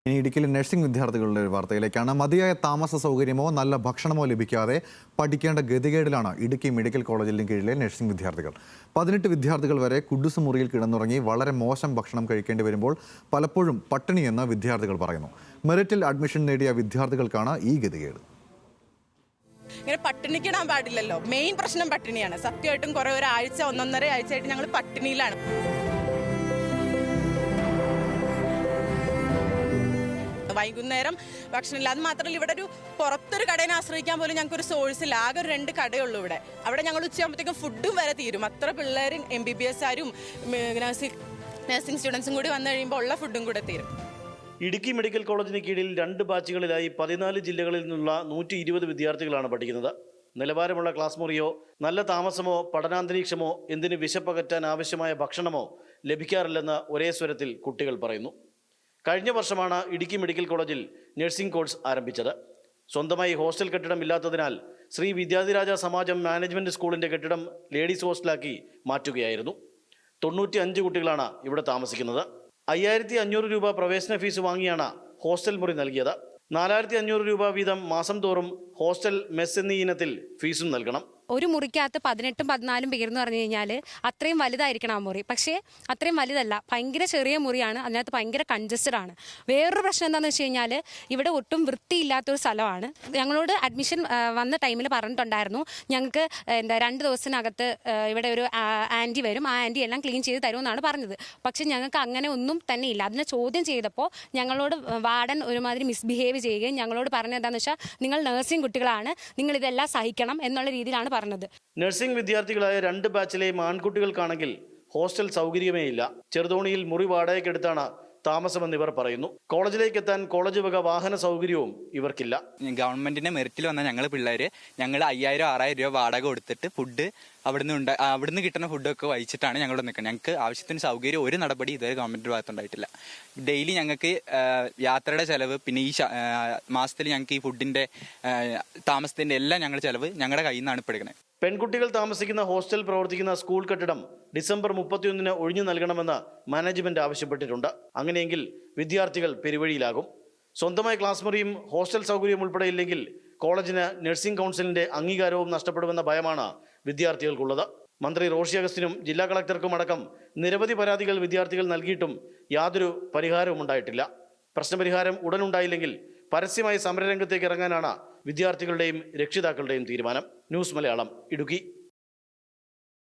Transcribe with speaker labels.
Speaker 1: ഇനി ഇടുക്കിയിലെ നഴ്സിംഗ് വിദ്യാർത്ഥികളുടെ ഒരു വാർത്തയിലേക്കാണ്. മതിയായ താമസ സൗകര്യമോ നല്ല ഭക്ഷണമോ ലഭിക്കാതെ പഠിക്കേണ്ട ഗതികേടിലാണ് ഇടുക്കി മെഡിക്കൽ കോളേജിന് കീഴിലെ നഴ്സിംഗ് വിദ്യാർത്ഥികൾ. 18 വിദ്യാർത്ഥികൾ വരെ കുഡുസ് മുറിയിൽ കിടന്നുറങ്ങി വളരെ മോശം ഭക്ഷണം കഴിക്കേണ്ടി വരുമ്പോൾ പലപ്പോഴും പട്ടിണിയെന്ന് വിദ്യാർത്ഥികൾ പറയുന്നു. മെറിറ്റിൽ അഡ്മിഷൻ നേടിയ വിദ്യാർത്ഥികൾക്കാണ് ഈ ഗതികേട്.
Speaker 2: ഇങ്ങനെ പട്ടിണിക്കിടാൻ പാടില്ലല്ലോ. മെയിൻ പ്രശ്നം പട്ടിണിയാണ്. സത്യമായിട്ടും കുറെ ഒരാഴ്ച 1.5 ആഴ്ചയായിട്ട് ഞങ്ങൾ പട്ടിണിയിലാണ്. വൈകുന്നേരം ഭക്ഷണമില്ല. അത് മാത്രമല്ല, ഇവിടെ ഒരു പുറത്തൊരു കടയെ ആശ്രയിക്കാൻ പോലും ഞങ്ങൾക്ക് ഒരു സോഴ്സ് ഇല്ല. ആകെ ഒരു 2 കടയുള്ളൂ ഇവിടെ. അവിടെ ഞങ്ങൾ ഉച്ചയാകുമ്പോഴത്തേക്കും ഫുഡും വരെ തീരും. അത്ര പിള്ളേരും MBBS ആരും നഴ്സിംഗ് സ്റ്റുഡൻസും കൂടി വന്നു കഴിയുമ്പോൾ ഉള്ള ഫുഡും കൂടെ തീരും.
Speaker 3: ഇടുക്കി മെഡിക്കൽ കോളേജിന് കീഴിൽ 2 ബാച്ചുകളിലായി 14 ജില്ലകളിൽ നിന്നുള്ള 120 വിദ്യാർത്ഥികളാണ് പഠിക്കുന്നത്. നിലവാരമുള്ള ക്ലാസ് മുറിയോ നല്ല താമസമോ പഠനാന്തരീക്ഷമോ എന്തിന് വിശപ്പകറ്റാൻ ആവശ്യമായ ഭക്ഷണമോ ലഭിക്കാറില്ലെന്ന് ഒരേ സ്വരത്തിൽ കുട്ടികൾ പറയുന്നു. കഴിഞ്ഞ വർഷമാണ് ഇടുക്കി മെഡിക്കൽ കോളേജിൽ നഴ്സിംഗ് കോഴ്സ് ആരംഭിച്ചത്. സ്വന്തമായി ഹോസ്റ്റൽ കെട്ടിടം ഇല്ലാത്തതിനാൽ ശ്രീ വിദ്യാധിരാജ സമാജം മാനേജ്മെൻറ്റ് സ്കൂളിൻ്റെ കെട്ടിടം ലേഡീസ് ഹോസ്റ്റലാക്കി മാറ്റുകയായിരുന്നു. 95 കുട്ടികളാണ് ഇവിടെ താമസിക്കുന്നത്. 5500 രൂപ പ്രവേശന ഫീസ് വാങ്ങിയാണ് ഹോസ്റ്റൽ മുറി നൽകിയത്. 4500 രൂപ വീതം മാസം തോറും ഹോസ്റ്റൽ മെസ് എന്നീ ഇനത്തിൽ ഫീസും നൽകണം.
Speaker 4: ഒരു മുറിക്കകത്ത് 18 14 പേരെന്ന് പറഞ്ഞു കഴിഞ്ഞാൽ അത്രയും വലുതായിരിക്കണം ആ മുറി. പക്ഷേ അത്രയും വലുതല്ല, ഭയങ്കര ചെറിയ മുറിയാണ്. അതിനകത്ത് ഭയങ്കര കൺജസ്റ്റഡ് ആണ്. വേറൊരു പ്രശ്നം എന്താണെന്ന് വെച്ച് കഴിഞ്ഞാൽ ഇവിടെ ഒട്ടും വൃത്തിയില്ലാത്തൊരു സ്ഥലമാണ്. ഞങ്ങളോട് അഡ്മിഷൻ വന്ന ടൈമിൽ പറഞ്ഞിട്ടുണ്ടായിരുന്നു, ഞങ്ങൾക്ക് 2 ദിവസത്തിനകത്ത് ഇവിടെ ഒരു ആൻറ്റി വരും, ആ ആൻറ്റി എല്ലാം ക്ലീൻ ചെയ്ത് തരുമെന്നാണ് പറഞ്ഞത്. പക്ഷേ ഞങ്ങൾക്ക് അങ്ങനെ ഒന്നും തന്നെ ഇല്ല. അതിനെ ചോദ്യം ചെയ്തപ്പോൾ ഞങ്ങളോട് വാർഡൻ ഒരുമാതിരി മിസ്ബിഹേവ് ചെയ്യുകയും ഞങ്ങളോട് പറഞ്ഞത് എന്താണെന്ന് വെച്ചാൽ, നിങ്ങൾ നഴ്സിംഗ് കുട്ടികളാണ്, നിങ്ങൾ ഇതെല്ലാം സഹിക്കണം എന്നുള്ള രീതിയിലാണ് പറഞ്ഞത്.
Speaker 3: നഴ്സിംഗ് വിദ്യാർത്ഥികളായ 2 ബാച്ചിലെയും ആൺകുട്ടികൾക്കാണെങ്കിൽ ഹോസ്റ്റൽ സൗകര്യമേ ഇല്ല. ചെറുതോണിയിൽ മുറി വാടകയ്ക്കെടുത്താണ് താമസമെന്ന് ഇവർ പറയുന്നു. കോളേജിലേക്ക് എത്താൻ കോളേജ് വക വാഹന സൗകര്യവും ഇവർക്കില്ല.
Speaker 5: ഗവൺമെന്റിന്റെ മെറിറ്റിൽ വന്ന ഞങ്ങൾ 5000-6000 രൂപ വാടക കൊടുത്തിട്ട് ഫുഡ് അവിടുന്ന് കിട്ടുന്ന ഫുഡൊക്കെ വഹിച്ചിട്ടാണ് ഞങ്ങൾ നിൽക്കുന്നത്. ഞങ്ങൾക്ക് ആവശ്യത്തിന് സൗകര്യം ഒരു നടപടി ഇതുവരെ ഗവൺമെന്റ് ഭാഗത്തുണ്ടായിട്ടില്ല. ഡെയിലി ഞങ്ങൾക്ക് യാത്രയുടെ ചെലവ്, പിന്നെ ഈ മാസത്തിൽ ഞങ്ങൾക്ക് ഈ ഫുഡിന്റെ താമസത്തിന്റെ എല്ലാം ഞങ്ങളുടെ ചെലവ് ഞങ്ങളുടെ കയ്യിൽ നിന്നാണ് ഇപ്പോൾ എടുക്കുന്നത്.
Speaker 3: പെൺകുട്ടികൾ താമസിക്കുന്ന ഹോസ്റ്റൽ പ്രവർത്തിക്കുന്ന സ്കൂൾ കെട്ടിടം ഡിസംബർ 31 ഒഴിഞ്ഞു നൽകണമെന്ന് മാനേജ്മെന്റ് ആവശ്യപ്പെട്ടിട്ടുണ്ട്. അങ്ങനെയെങ്കിൽ വിദ്യാർത്ഥികൾ പെരുവഴിയിലാകും. സ്വന്തമായി ക്ലാസ് മുറിയും ഹോസ്റ്റൽ സൗകര്യവും ഉൾപ്പെടെ ഇല്ലെങ്കിൽ കോളേജിന് നഴ്സിംഗ് കൗൺസിലിന്റെ അംഗീകാരവും നഷ്ടപ്പെടുമെന്ന ഭയമാണ് വിദ്യാർത്ഥികൾക്കുള്ളത്. മന്ത്രി റോഷി അഗസ്റ്റിനും ജില്ലാ കളക്ടർക്കും അടക്കം നിരവധി പരാതികൾ വിദ്യാർത്ഥികൾ നൽകിയിട്ടും യാതൊരു പരിഹാരവും ഉണ്ടായിട്ടില്ല. പ്രശ്നപരിഹാരം ഉടനുണ്ടായില്ലെങ്കിൽ പരസ്യമായി സമരരംഗത്തേക്ക് ഇറങ്ങാനാണ് വിദ്യാർത്ഥികളുടെയും രക്ഷിതാക്കളുടെയും തീരുമാനം. ന്യൂസ് മലയാളം, ഇടുക്കി.